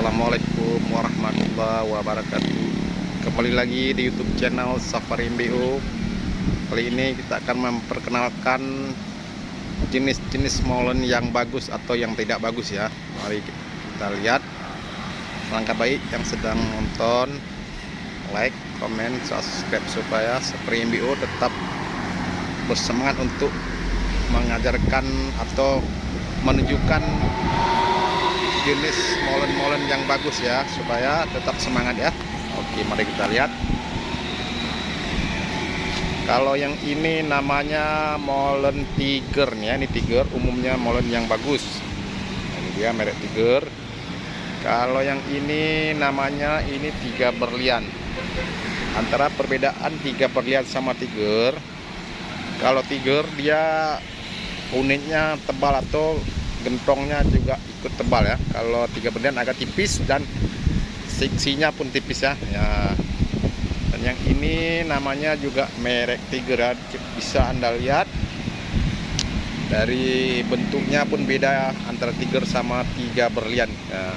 Assalamualaikum warahmatullahi wabarakatuh. Kembali lagi di YouTube channel Safari MBO. Kali ini kita akan memperkenalkan jenis-jenis molen yang bagus atau yang tidak bagus ya. Mari kita lihat. Langkah baik yang sedang nonton, like, komen, subscribe supaya Safari MBO tetap bersemangat untuk mengajarkan atau menunjukkan jenis molen-molen yang bagus ya, supaya tetap semangat ya. Oke, mari kita lihat. Kalau yang ini namanya molen tiger nih ya, ini tiger, umumnya molen yang bagus. Ini dia merek tiger. Kalau yang ini namanya ini tiga berlian. Antara perbedaan tiga berlian sama tiger, kalau tiger dia unitnya tebal atau gentongnya juga ikut tebal ya. Kalau tiga berlian agak tipis dan seksinya pun tipis ya. Dan yang ini namanya juga merek tiger ya. Bisa Anda lihat dari bentuknya pun beda antara tiger sama tiga berlian ya.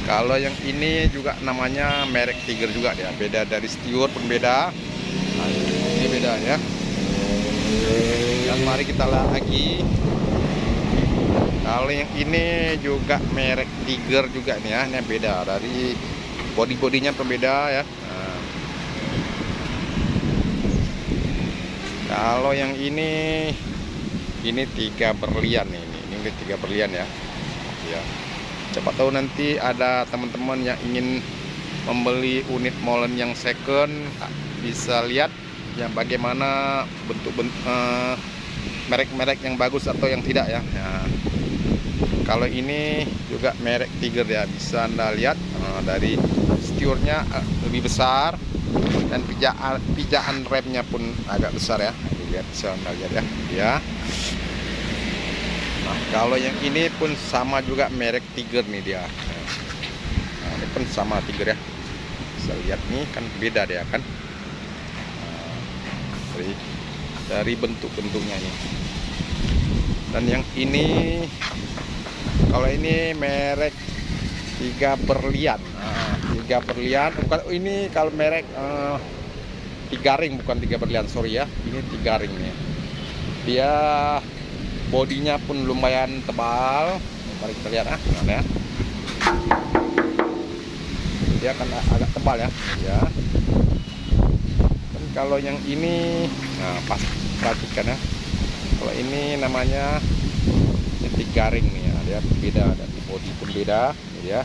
Kalau yang ini juga namanya merek tiger juga dia, beda dari stiur pun beda. Nah, ini beda ya. Dan mari kita lihat lagi. Kalau yang ini juga merek tiger juga nih ya, ini beda dari bodinya pembeda ya. Nah, kalau yang ini tiga berlian nih, ini tiga berlian ya. Ya, cepat tahu nanti ada teman-teman yang ingin membeli unit molen yang second, bisa lihat yang bagaimana bentuk-bentuk merek-merek yang bagus atau yang tidak ya. Kalau ini juga merek tiger ya, bisa Anda lihat dari stiurnya lebih besar dan pijaan remnya pun agak besar ya. Lihat, bisa Anda lihat ya. Nah, kalau yang ini pun sama juga merek tiger nih dia. Nah, ini pun sama tiger ya. Bisa lihat nih kan beda dia kan. Dari bentuk-bentuknya ini. Dan yang ini, kalau ini merek tiga berlian. Nah, tiga berlian bukan ini, kalau merek tiga ring, bukan tiga berlian, sorry ya. Ini tiga ring nih. Dia bodinya pun lumayan tebal. Mari kita lihat ya. Dia akan agak tebal ya. Dan kalau yang ini, nah pas perhatikan ya. Kalau ini namanya tiga ring nih ya, dia beda dari bodi pun beda ya.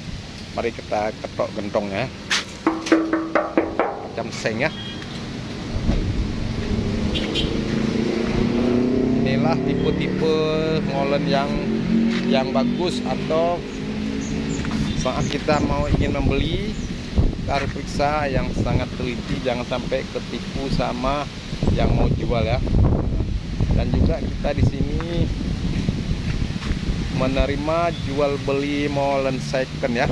Mari kita ketok gentongnya macam seng ya. Inilah tipe-tipe molen yang bagus, atau saat kita mau ingin membeli, kita harus periksa yang sangat teliti, jangan sampai ketipu sama yang mau jual ya. Dan juga kita di sini menerima jual beli molen second ya.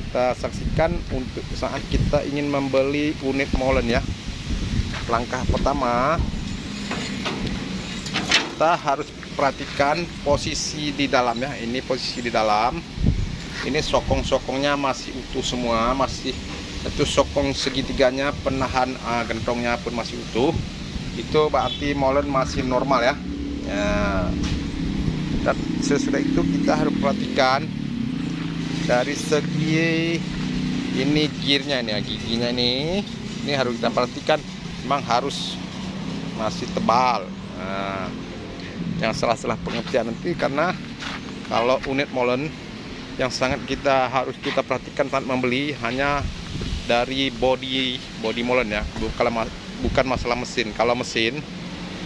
Kita saksikan untuk saat kita ingin membeli unit molen ya. Langkah pertama, kita harus perhatikan posisi di dalam ya. Ini posisi di dalam. Ini sokong-sokongnya masih utuh semua, masih itu sokong segitiganya, penahan gentongnya pun masih utuh. Itu berarti molen masih normal ya. Dan sesudah itu kita harus perhatikan dari segi ini gearnya ini ya, giginya ini harus kita perhatikan, memang harus masih tebal. Jangan salah-salah pengertian nanti, karena kalau unit molen yang sangat harus kita perhatikan saat membeli hanya dari body molen ya, bukan masalah mesin. Kalau mesin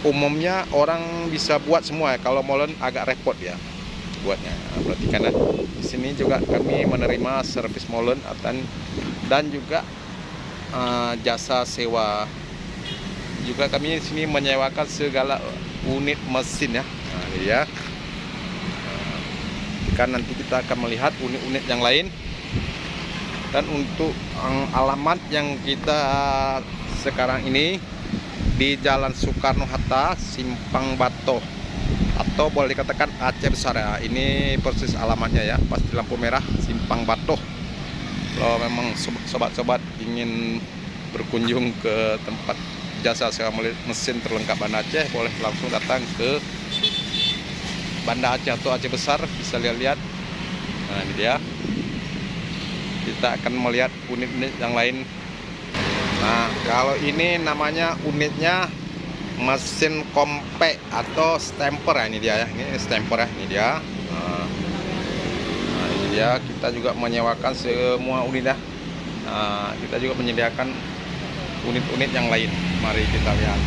umumnya orang bisa buat semua ya, kalau molen agak repot ya buatnya. Perhatikan ya. Di sini juga kami menerima servis molen dan juga jasa sewa. Juga kami di sini menyewakan segala unit mesin ya. Nah, ini ya. Kan nanti kita akan melihat unit-unit yang lain. Dan untuk alamat yang kita sekarang ini di Jalan Soekarno Hatta, Simpang Bato atau boleh dikatakan Aceh besar ya. Ini persis alamatnya ya, pas di lampu merah Simpang Batoh. Kalau memang sobat-sobat ingin berkunjung ke tempat jasa sewa mesin terlengkap Banda Aceh, boleh langsung datang ke Banda Aceh atau Aceh besar, bisa lihat-lihat. Nah, ini dia. Kita akan melihat unit-unit yang lain. Nah, kalau ini namanya unitnya mesin kompak atau stamper ya, ini dia ya. Ini stamper ya, ini dia. Nah, ini dia. Kita juga menyewakan semua unit ya. Nah, kita juga menyediakan unit-unit yang lain. Mari kita lihat.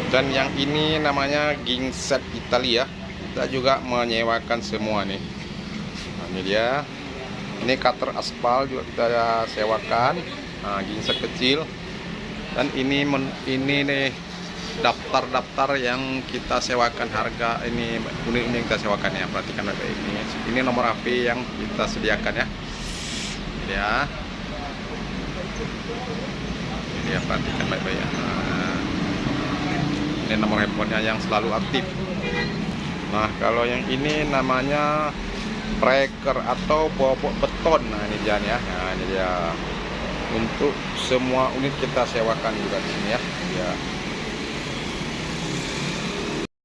Dan yang ini namanya Gingset Italia. Kita juga menyewakan semua nih. Nah, ini dia. Ini cutter aspal juga kita sewakan. Nah, Gingset kecil. Dan ini nih daftar-daftar yang kita sewakan, harga ini unit-unit yang kita sewakan ya. Perhatikan baik-baik ini nomor HP yang kita sediakan ya. Ini ya. Ini ya, perhatikan baik-baik ya. Nah, ini nomor handphonenya yang selalu aktif. Nah, kalau yang ini namanya breaker atau bobot beton. Nah, ini dia ya. Nah, ini dia. Untuk semua unit kita sewakan juga di sini ya. Ya.